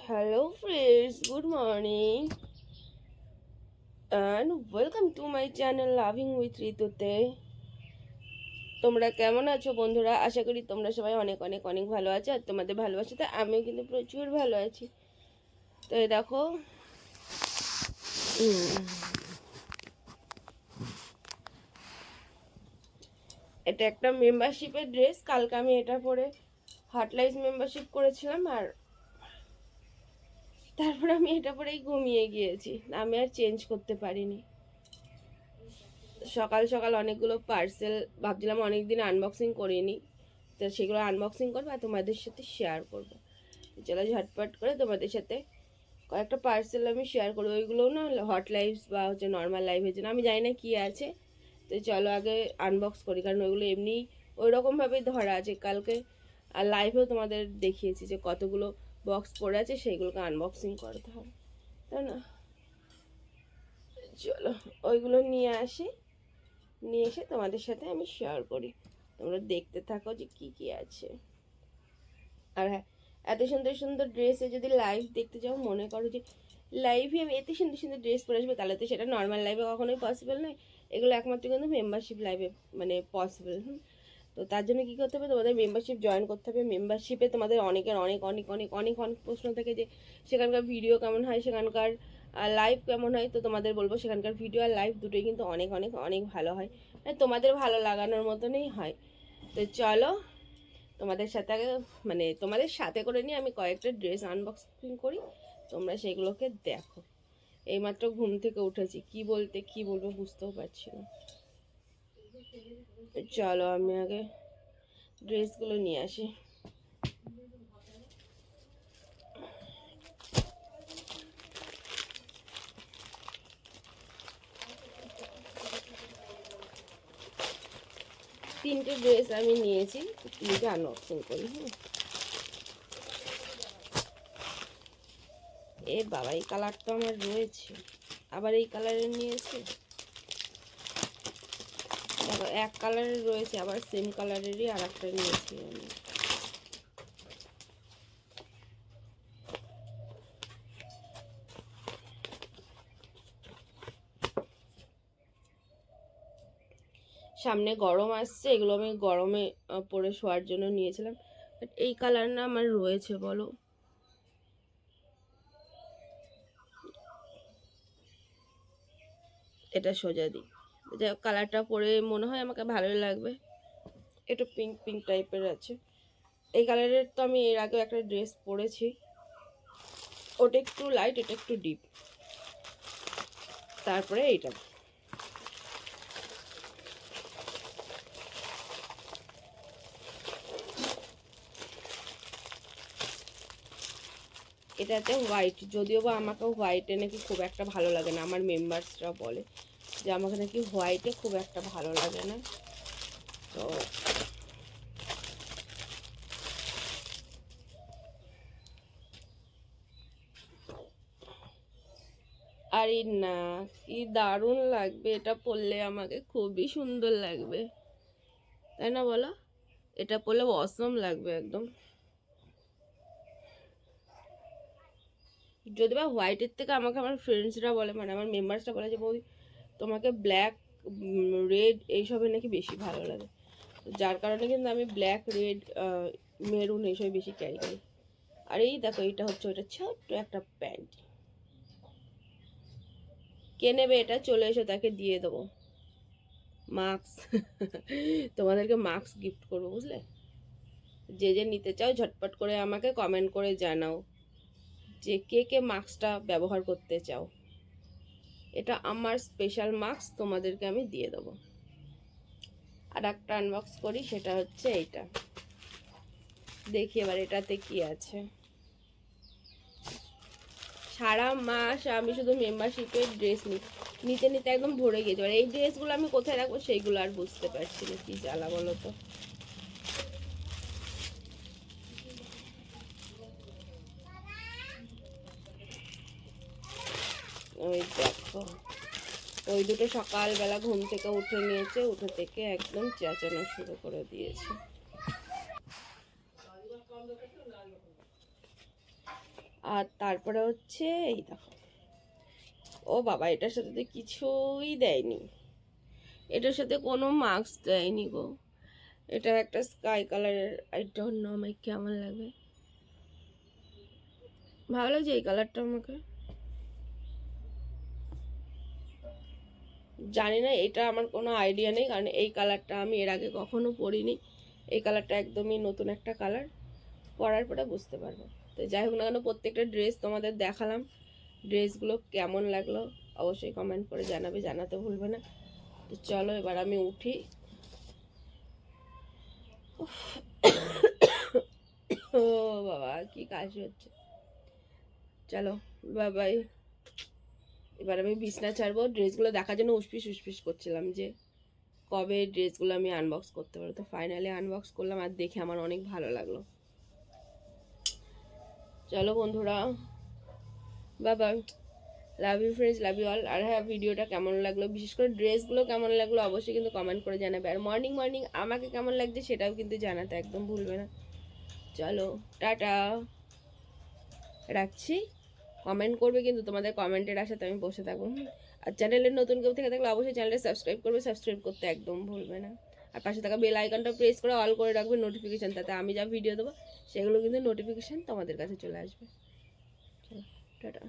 Hello friends, good morning and welcome to my channel Loving with ঋতুতে। তোমরা কেমন আছো বন্ধুরা? আশা করি তোমরা সবাই অনেক অনেক অনেক ভালো আছো, আর তোমাদের ভালোবাসাতে আমিও কিন্তু প্রচুর ভালো আছি। তো এই দেখো, এটা একটা মেম্বারশিপের ড্রেস। কালকে আমি এটা পরে হটলাইস মেম্বারশিপ করেছিলাম, আর তারপর আমি এটা পরেই ঘুমিয়ে গিয়েছি। আমি আর চেঞ্জ করতে পারিনি। সকাল সকাল অনেকগুলো পার্সেল ভাবছিলাম অনেকদিন আনবক্সিং করিনি, তো সেগুলো আনবক্সিং করবো আর তোমাদের সাথে শেয়ার করবো। চলো ঝটপট করে তোমাদের সাথে কয়েকটা পার্সেল আমি শেয়ার করবো। ওইগুলোও না হট লাইভস বা হচ্ছে নর্মাল লাইভের জন্য, আমি জানি না কী আছে। তো চলো আগে আনবক্স করি, কারণ ওইগুলো এমনি ওই রকমভাবেই ধরা আছে। কালকে আর লাইভেও তোমাদের দেখিয়েছি যে কতগুলো বক্স পড়ে আছে, সেইগুলোকে আনবক্সিং করতে হবে, তাই না? চলো ওইগুলো নিয়ে আসি, নিয়ে এসে তোমাদের সাথে আমি শেয়ার করি। তোমরা দেখতে থাকো যে কি কি আছে। আর হ্যাঁ, এত সুন্দর সুন্দর ড্রেসে যদি লাইভ দেখতে যাও, মনে করো যে লাইভে আমি এত সুন্দর সুন্দর ড্রেস পরে আসবে, তাহলে তো সেটা নর্মাল লাইভে কখনোই পসিবল নয়। এগুলো একমাত্র কিন্তু মেম্বারশিপ লাইভে মানে পসিবল। তো তার জন্য কী করতে হবে, তোমাদের মেম্বারশিপ জয়েন করতে হবে। মেম্বারশিপে তোমাদের অনেকের অনেক অনেক অনেক অনেক অনেক প্রশ্ন থাকে যে সেখানকার ভিডিও কেমন হয়, সেখানকার লাইভ কেমন হয়। তো তোমাদের বলবো, সেখানকার ভিডিও আর লাইভ দুটোই কিন্তু অনেক অনেক অনেক ভালো হয়, তোমাদের ভালো লাগানোর মতনই হয়। তো চলো তোমাদের সাথে আগে মানে তোমাদের সাথে করে নিয়ে আমি কয়েকটা ড্রেস আনবক্সিং করি, তোমরা সেগুলোকে দেখো। এইমাত্র ঘুম থেকে উঠেছি, কি বলবো বুঝতেও পারছি না। চলো আমি আগে ড্রেসগুলো নিয়ে আসি। তিনটে ড্রেস আমি নিয়েছি, তিনটে আনবক্সিং করি। এ বাবা, এই কালার তো আমার রয়েছে, আবার এই কালারের নিয়েছি। দেখো, এক কালারের রয়েছে, আবার সেম কালারেরই আর একটা নিয়েছি আমি। সামনে গরম আসছে, এগুলো আমি গরমে পরে শোয়ার জন্য নিয়েছিলাম। বাট এই কালার না আমার রয়েছে, বলো। এটা সোজা দিই, যা কালারটা পরে মনে হয় আমাকে ভালোই লাগবে। একটু পিঙ্ক পিঙ্ক টাইপের আছে। এই কালারের তো আমি এর আগেও একটা ড্রেস পরেছি, ওটা একটু লাইট, এটা একটু ডিপ। তারপরে এইটা, এটাতে হোয়াইট, যদিও বা আমাকে হোয়াইটে নাকি খুব একটা ভালো লাগে না। আমার মেম্বার্সরা বলে যে আমাকে নাকি হোয়াইটে খুব একটা ভালো লাগে না। তো আরে না, কি দারুণ লাগবে এটা পরলে, আমাকে খুবই সুন্দর লাগবে, তাই না বলো? এটা পরলে অসম লাগবে একদম। যদি বা হোয়াইটের থেকে আমাকে আমার ফ্রেন্ডসরা বলে, মানে আমার মেম্বার্সরা বলে যে বৌদি তোমাকে ব্ল্যাক রেড এইসবের নাকি বেশি ভালো লাগে। যার কারণে কিন্তু আমি ব্ল্যাক রেড মেরুন এইসব বেশি ক্যারি করি। আর এই দেখো, এইটা হচ্ছে ওইটা ছোট্ট একটা প্যান্ট। কে নেবে এটা, চলে এসো, তাকে দিয়ে দেবো মাস্ক। তোমাদেরকে মাস্ক গিফট করবো, বুঝলে? যে যে নিতে চাও ঝটপট করে আমাকে কমেন্ট করে জানাও যে কে কে মাস্কটা ব্যবহার করতে চাও। এটা আমার স্পেশাল মাস্ক, তোমাদেরকে আমি দিয়ে দেবো। আর একটা আনবক্স করি, সেটা হচ্ছে এইটা। দেখি এবার এটাতে কি আছে। সারা মাস আমি শুধু মেম্বারশিপের ড্রেস নিতে নিতে একদম ভরে গিয়েছে। এবার এই ড্রেসগুলো আমি কোথায় রাখবো সেইগুলো আর বুঝতে পারছি না, কি জ্বালা বলো তো। ওই দেখো, ওই দুটো সকালবেলা ঘুম থেকে উঠে নিয়েছে, উঠে থেকে একদম চেঁচানো শুরু করে দিয়েছে। আর তারপরে হচ্ছে এই দেখো, ও বাবা এটার সাথে তো কিছুই দেয়নি, এটার সাথে কোনো মাস্ক দেয়নি গো। এটা একটা স্কাই কালারের, আই ডোন্ট নো আমার কেমন লাগবে, ভালো লাগছে এই কালারটা আমাকে, জানি না, এটা আমার কোনো আইডিয়া নেই, কারণ এই কালারটা আমি এর আগে কখনো পরিনি। এই কালারটা একদমই নতুন একটা কালার, পরার পরে বুঝতে পারবো। তো যাই হোক না কেন, প্রত্যেকটা ড্রেস তোমাদের দেখালাম, ড্রেসগুলো কেমন লাগলো অবশ্যই কমেন্ট করে জানাবে, জানাতে ভুলবে না। তো চলো এবার আমি উঠি। ও বাবা কি কাশি হচ্ছে, চলো বাই বাই। এবার আমি বিছনা ছাড়বো, ড্রেসগুলো দেখার জন্য উসপিস উসপিস করছিলাম যে কবে ড্রেসগুলো আমি আনবক্স করতে পারবো। তো ফাইনালি আনবক্স করলাম, আর দেখে আমার অনেক ভালো লাগলো। চলো বন্ধুরা, bye bye, love you friends, love you all. আর হ্যাঁ, ভিডিওটা কেমন লাগলো, বিশেষ করে ড্রেসগুলো কেমন লাগলো অবশ্যই কিন্তু কমেন্ট করে জানাবে। আর মর্নিং মর্নিং আমাকে কেমন লাগছে সেটাও কিন্তু জানাতে একদম ভুলবে না। চলো টাটা, রাখছি। কমেন্ট করবে কিন্তু, তোমাদের কমেন্টের আশাতে আমি বসে থাকবো। আর চ্যানেলের নতুন কেউ থেকে থাকলে অবশ্যই চ্যানেলটা সাবস্ক্রাইব করবে, সাবস্ক্রাইব করতে একদম ভুলবে না। আর পাশে থাকা বেল আইকনটা প্রেস করে অল করে রাখবে নোটিফিকেশান, তাতে আমি যা ভিডিও দেবো সেগুলো কিন্তু নোটিফিকেশান তোমাদের কাছে চলে আসবে। চলো টাটা।